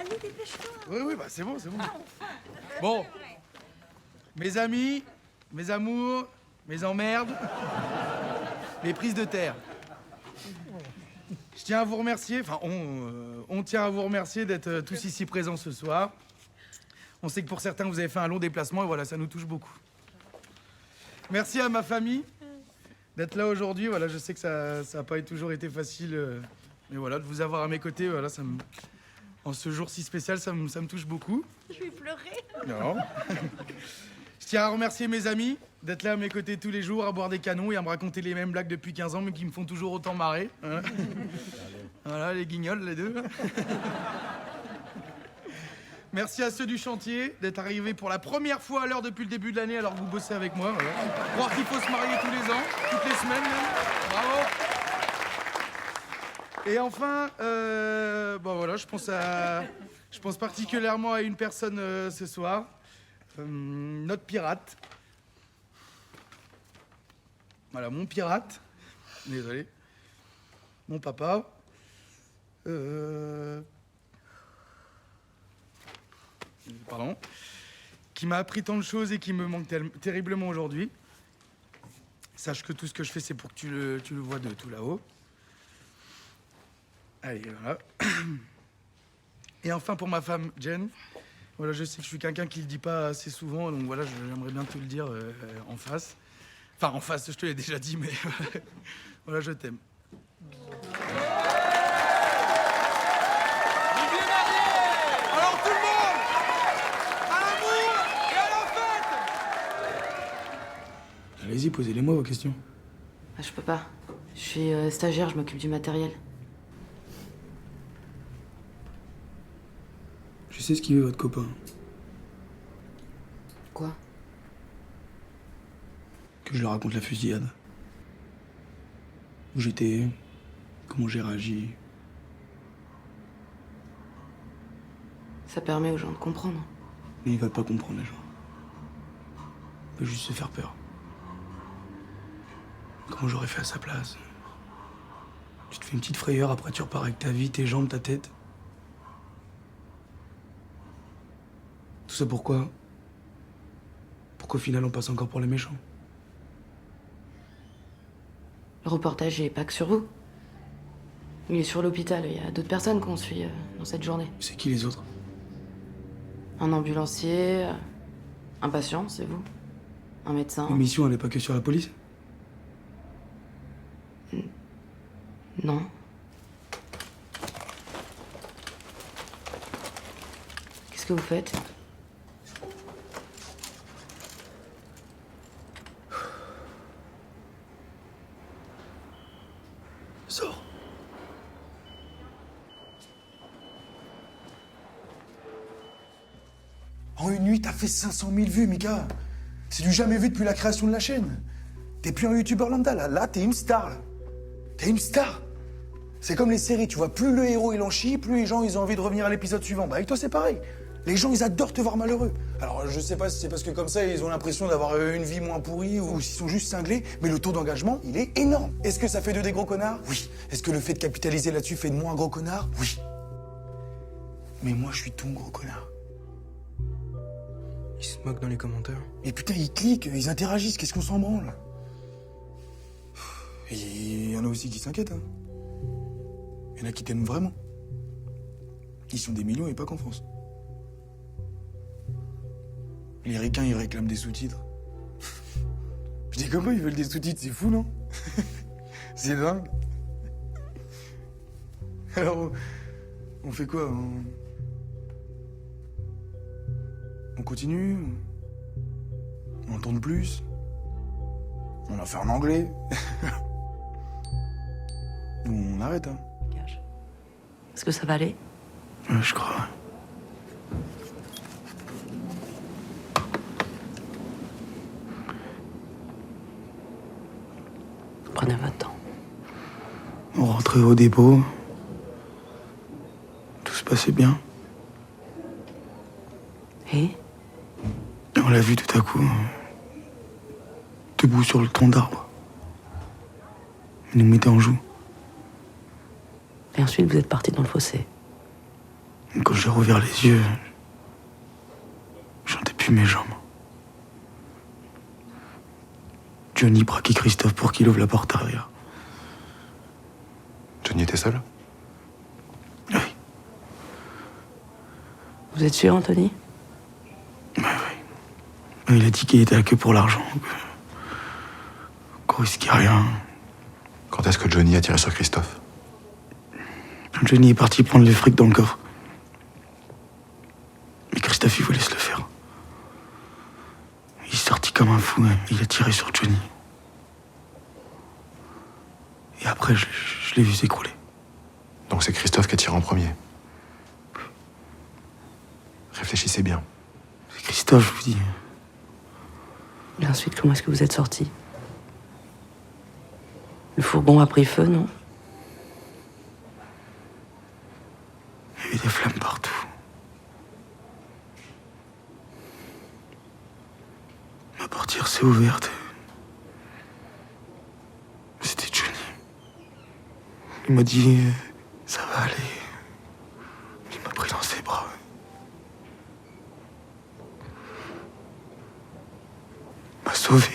Allez, dépêche-toi. Oui, bah c'est bon. Bon, mes amis, mes amours, mes emmerdes, mes prises de terre. Je tiens à vous remercier, on tient à vous remercier d'être tous ici présents ce soir. On sait que pour certains, vous avez fait un long déplacement et voilà, ça nous touche beaucoup. Merci à ma famille d'être là aujourd'hui. Voilà, je sais que ça n'a pas toujours été facile, mais voilà, de vous avoir à mes côtés, voilà, en ce jour si spécial, ça me touche beaucoup. Je vais pleurer. Non. Je tiens à remercier mes amis d'être là à mes côtés tous les jours, à boire des canons et à me raconter les mêmes blagues depuis 15 ans, mais qui me font toujours autant marrer. Hein. Voilà, les guignols, les deux. Merci à ceux du chantier d'être arrivés pour la première fois à l'heure depuis le début de l'année alors que vous bossez avec moi. Voilà. Croire qu'il faut se marier tous les ans, toutes les semaines même. Bravo. Et enfin, bon voilà, je pense particulièrement à une personne ce soir, notre pirate. Voilà, mon pirate. Désolé. Mon papa. Pardon. Qui m'a appris tant de choses et qui me manque terriblement aujourd'hui. Sache que tout ce que je fais, c'est pour que tu le vois de tout là-haut. Allez, voilà. Et enfin, pour ma femme, Jen. Voilà, je sais que je suis quelqu'un qui le dit pas assez souvent, donc voilà, j'aimerais bien te le dire en face. Enfin, en face, je te l'ai déjà dit, mais voilà, je t'aime. Alors tout le monde, à l'amour et à la fête. Allez-y, posez-les-moi vos questions. Ah, je peux pas. Je suis stagiaire, je m'occupe du matériel. Je sais ce qu'il veut, votre copain. Quoi? Que je lui raconte la fusillade. Où j'étais, comment j'ai réagi. Ça permet aux gens de comprendre. Mais ils veulent pas comprendre, les gens. Ils veulent juste se faire peur. Comment j'aurais fait à sa place? Tu te fais une petite frayeur, après tu repars avec ta vie, tes jambes, ta tête. Tout ça pourquoi? Pour qu'au final on passe encore pour les méchants. Le reportage, il est pas que sur vous. Il est sur l'hôpital. Il y a d'autres personnes qu'on suit dans cette journée. C'est qui les autres? Un ambulancier, un patient, c'est vous. Un médecin. L'émission, elle est pas que sur la police? Non. Qu'est-ce que vous faites? Sors. En une nuit, t'as fait 500 000 vues, Mika. C'est du jamais vu depuis la création de la chaîne. T'es plus un youtubeur lambda, là. Là, t'es une star, là. T'es une star. C'est comme les séries, tu vois. Plus le héros, il en chie, plus les gens, ils ont envie de revenir à l'épisode suivant. Bah, avec toi, c'est pareil. Les gens, ils adorent te voir malheureux. Alors, je sais pas si c'est parce que comme ça, ils ont l'impression d'avoir une vie moins pourrie ou s'ils sont juste cinglés, mais le taux d'engagement, il est énorme. Est-ce que ça fait d'eux des gros connards? Oui. Est-ce que le fait de capitaliser là-dessus fait de moi un gros connard? Oui. Mais moi, je suis ton gros connard. Ils se moquent dans les commentaires. Mais putain, ils cliquent, ils interagissent, qu'est-ce qu'on s'en branle? Et il y en a aussi qui s'inquiètent, hein. Il y en a qui t'aiment vraiment. Ils sont des millions et pas qu'en France. Les ricains, ils réclament des sous-titres. Je dis comment ils veulent des sous-titres, c'est fou, non? C'est dingue. Alors, on fait quoi? On continue? On tourne plus? On en fait en anglais? Ou on arrête, hein? Est-ce que ça va aller? Je crois. Prenez votre temps. On rentrait au dépôt. Tout se passait bien. Et? On l'a vu tout à coup, debout sur le tronc d'arbre. Il nous mettait en joue. Et ensuite, vous êtes parti dans le fossé. Et quand j'ai rouvert les yeux, je sentais plus mes jambes. Johnny braquait Christophe pour qu'il ouvre la porte arrière. Johnny était seul? Oui. Vous êtes sûr, Anthony? Oui. Il a dit qu'il était là que pour l'argent. Qu'on risquait rien. Quand est-ce que Johnny a tiré sur Christophe? Johnny est parti prendre le fric dans le coffre. Mais Christophe, il voulait se le faire. Il est sorti comme un fou, hein. Il a tiré sur Johnny. Et après, je l'ai vu s'écrouler. Donc c'est Christophe qui a tiré en premier. Réfléchissez bien. C'est Christophe, je vous dis. Et ensuite, comment est-ce que vous êtes sortis? Le fourgon a pris feu, non? Il y avait des flammes partout. Ma portière s'est ouverte. C'était Johnny. Il m'a dit ça va aller. Il m'a pris dans ses bras. Il m'a sauvé.